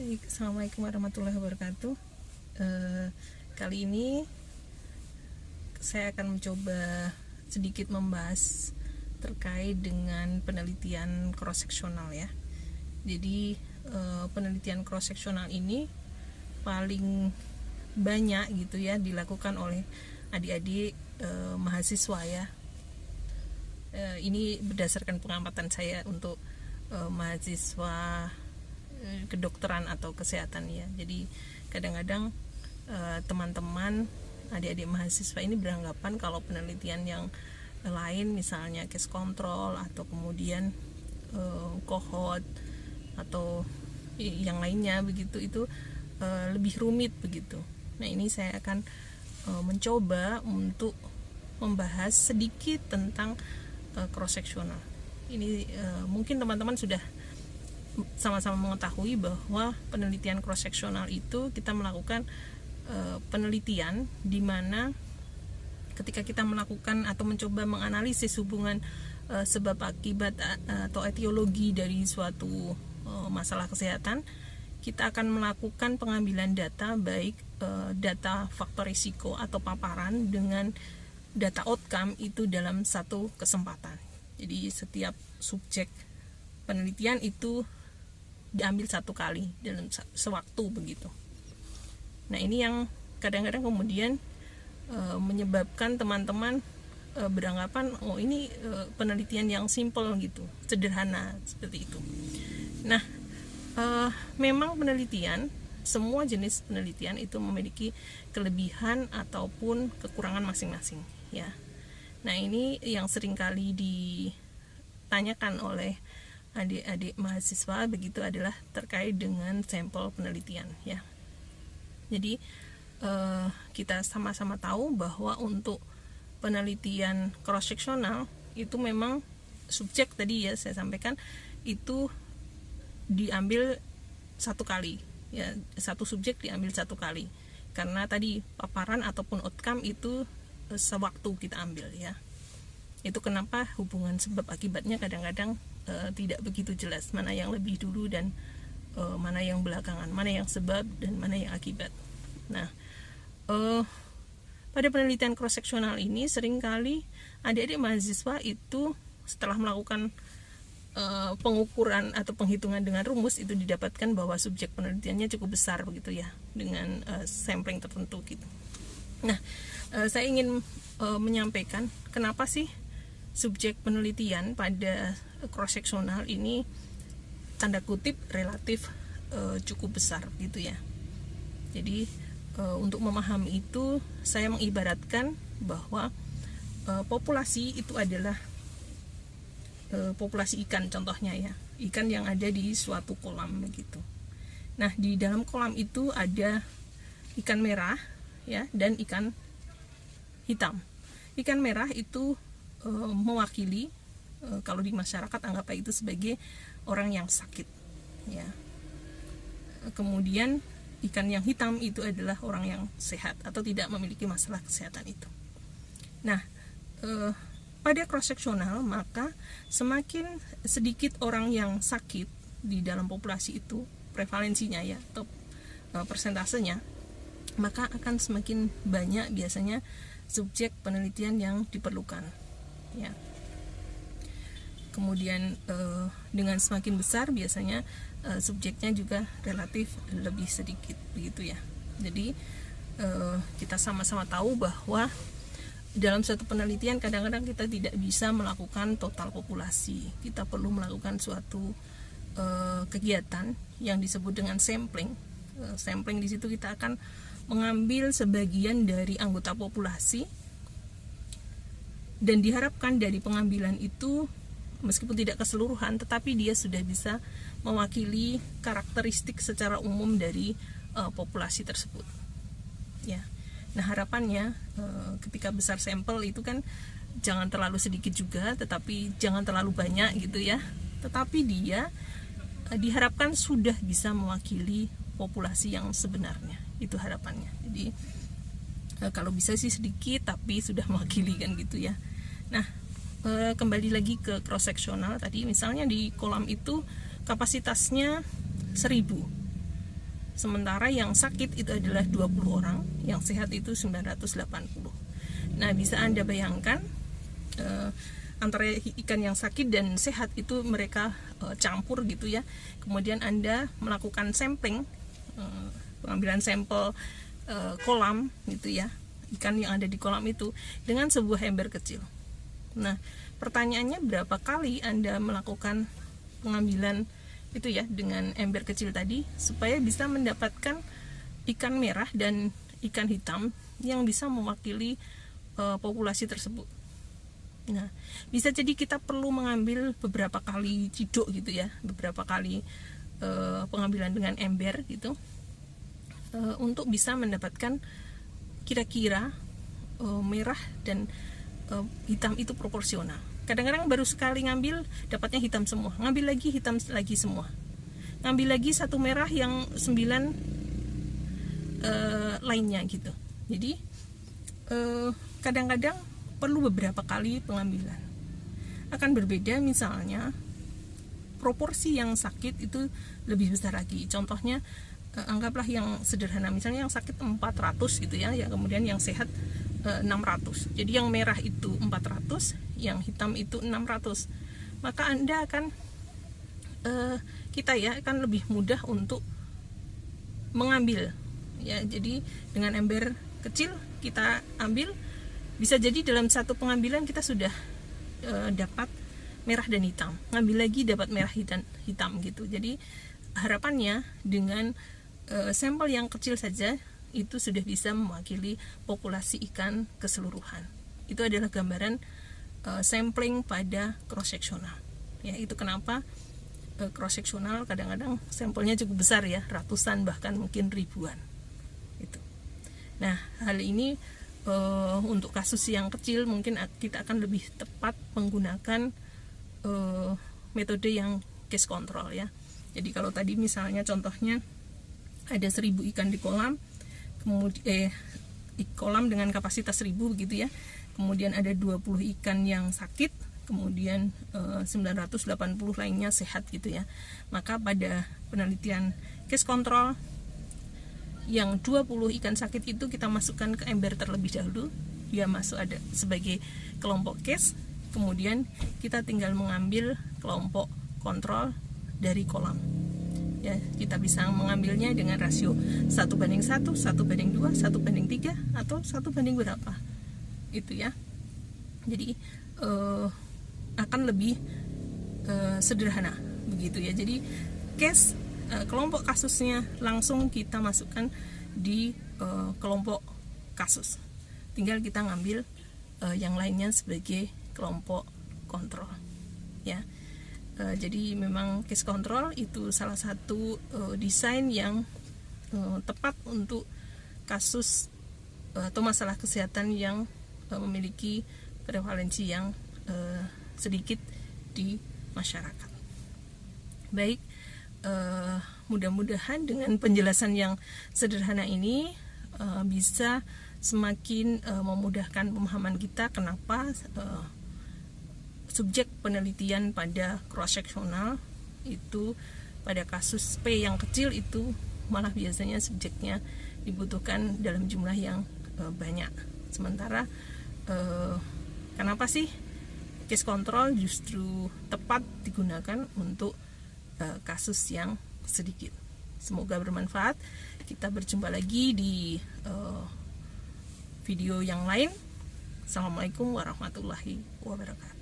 Baik, Assalamualaikum warahmatullahi wabarakatuh. Kali ini saya akan mencoba sedikit membahas terkait dengan penelitian cross-seksional ya. Jadi penelitian cross-seksional ini paling banyak gitu ya dilakukan oleh adik-adik mahasiswa ya. Ini berdasarkan pengamatan saya untuk mahasiswa kedokteran atau kesehatan ya. Jadi kadang-kadang teman-teman adik-adik mahasiswa ini beranggapan kalau penelitian yang lain misalnya case control atau kemudian cohort atau yang lainnya begitu itu lebih rumit begitu. Nah, ini saya akan mencoba untuk membahas sedikit tentang cross-seksional. Ini mungkin teman-teman sudah sama-sama mengetahui bahwa penelitian cross-seksional itu kita melakukan penelitian di mana ketika kita melakukan atau mencoba menganalisis hubungan sebab akibat atau etiologi dari suatu masalah kesehatan, kita akan melakukan pengambilan data baik data faktor risiko atau paparan dengan data outcome itu dalam satu kesempatan. Jadi setiap subjek penelitian itu diambil satu kali dalam sewaktu begitu. Nah, ini yang kadang-kadang kemudian menyebabkan teman-teman beranggapan oh ini penelitian yang simple gitu, sederhana seperti itu. Nah, memang penelitian, semua jenis penelitian itu memiliki kelebihan ataupun kekurangan masing-masing ya. Nah, ini yang seringkali ditanyakan oleh adik-adik mahasiswa begitu adalah terkait dengan sampel penelitian ya. Jadi kita sama-sama tahu bahwa untuk penelitian cross-seksional itu memang subjek tadi ya saya sampaikan itu diambil satu kali ya, satu subjek diambil satu kali karena tadi paparan ataupun outcome itu sewaktu kita ambil ya. Itu kenapa hubungan sebab akibatnya kadang-kadang tidak begitu jelas mana yang lebih dulu dan mana yang belakangan, mana yang sebab dan mana yang akibat. Nah, pada penelitian cross-seksional ini seringkali adik-adik mahasiswa itu setelah melakukan pengukuran atau penghitungan dengan rumus itu didapatkan bahwa subjek penelitiannya cukup besar begitu ya dengan sampling tertentu gitu. Nah, saya ingin menyampaikan kenapa sih subjek penelitian pada cross-seksional ini tanda kutip relatif cukup besar gitu ya. Jadi untuk memahami itu saya mengibaratkan bahwa populasi itu adalah populasi ikan contohnya ya, ikan yang ada di suatu kolam begitu. Nah, di dalam kolam itu ada ikan merah ya dan ikan hitam. Ikan merah itu mewakili kalau di masyarakat anggap itu sebagai orang yang sakit ya. Kemudian ikan yang hitam itu adalah orang yang sehat atau tidak memiliki masalah kesehatan itu. Nah, pada cross-seksional maka semakin sedikit orang yang sakit di dalam populasi itu prevalensinya ya atau persentasenya, maka akan semakin banyak biasanya subjek penelitian yang diperlukan ya. Kemudian dengan semakin besar biasanya subjeknya juga relatif lebih sedikit begitu ya. Jadi kita sama-sama tahu bahwa dalam suatu penelitian kadang-kadang kita tidak bisa melakukan total populasi. Kita perlu melakukan suatu kegiatan yang disebut dengan sampling. Sampling di situ kita akan mengambil sebagian dari anggota populasi dan diharapkan dari pengambilan itu meskipun tidak keseluruhan tetapi dia sudah bisa mewakili karakteristik secara umum dari populasi tersebut ya. Nah, harapannya ketika besar sampel itu kan jangan terlalu sedikit juga tetapi jangan terlalu banyak gitu ya, tetapi dia diharapkan sudah bisa mewakili populasi yang sebenarnya, itu harapannya. Jadi kalau bisa sih sedikit tapi sudah mewakili kan gitu ya. Nah, kembali lagi ke cross-seksional tadi, misalnya di kolam itu kapasitasnya 1000 sementara yang sakit itu adalah 20 orang, yang sehat itu 980. Nah, bisa Anda bayangkan antara ikan yang sakit dan sehat itu mereka campur gitu ya. Kemudian Anda melakukan sampling, pengambilan sampel kolam gitu ya, ikan yang ada di kolam itu dengan sebuah ember kecil. Nah, pertanyaannya berapa kali Anda melakukan pengambilan itu ya dengan ember kecil tadi supaya bisa mendapatkan ikan merah dan ikan hitam yang bisa mewakili populasi tersebut. Nah, bisa jadi kita perlu mengambil beberapa kali ciduk gitu ya, beberapa kali pengambilan dengan ember gitu, untuk bisa mendapatkan kira-kira merah dan hitam itu proporsional. Kadang-kadang baru sekali ngambil dapatnya hitam semua, ngambil lagi hitam lagi semua, ngambil lagi satu merah yang 9 lainnya gitu. Jadi kadang-kadang perlu beberapa kali pengambilan. Akan berbeda misalnya proporsi yang sakit itu lebih besar lagi. Contohnya anggaplah yang sederhana, misalnya yang sakit 400 gitu ya, ya kemudian yang sehat 600. Jadi yang merah itu 400, yang hitam itu 600. Maka Anda akan kita ya akan lebih mudah untuk mengambil ya. Jadi dengan ember kecil kita ambil, bisa jadi dalam satu pengambilan kita sudah dapat merah dan hitam, ngambil lagi dapat merah dan hitam gitu. Jadi harapannya dengan sampel yang kecil saja itu sudah bisa mewakili populasi ikan keseluruhan. Itu adalah gambaran sampling pada cross sectional ya. Itu kenapa cross sectional kadang-kadang sampelnya cukup besar ya, ratusan bahkan mungkin ribuan itu. Nah, hal ini untuk kasus yang kecil mungkin kita akan lebih tepat menggunakan metode yang case control ya. Jadi kalau tadi misalnya contohnya ada 1000 ikan di kolam, kemudian di kolam dengan kapasitas 1000 begitu ya, kemudian ada 20 ikan yang sakit, kemudian 980 lainnya sehat gitu ya. Maka pada penelitian case control yang 20 ikan sakit itu kita masukkan ke ember terlebih dahulu, dia masuk ada sebagai kelompok case, kemudian kita tinggal mengambil kelompok kontrol dari kolam ya. Kita bisa mengambilnya dengan rasio 1:1, 1:2, 1:3 atau 1 berapa itu ya. Jadi akan lebih sederhana begitu ya. Jadi case kelompok kasusnya langsung kita masukkan di kelompok kasus, tinggal kita ngambil yang lainnya sebagai kelompok kontrol ya. Jadi memang case control itu salah satu desain yang tepat untuk kasus atau masalah kesehatan yang memiliki prevalensi yang sedikit di masyarakat. Baik, mudah-mudahan dengan penjelasan yang sederhana ini bisa semakin memudahkan pemahaman kita kenapa subjek penelitian pada cross sectional itu pada kasus P yang kecil itu malah biasanya subjeknya dibutuhkan dalam jumlah yang banyak. Sementara kenapa sih case control justru tepat digunakan untuk kasus yang sedikit. Semoga bermanfaat. Kita berjumpa lagi di video yang lain. Assalamualaikum warahmatullahi wabarakatuh.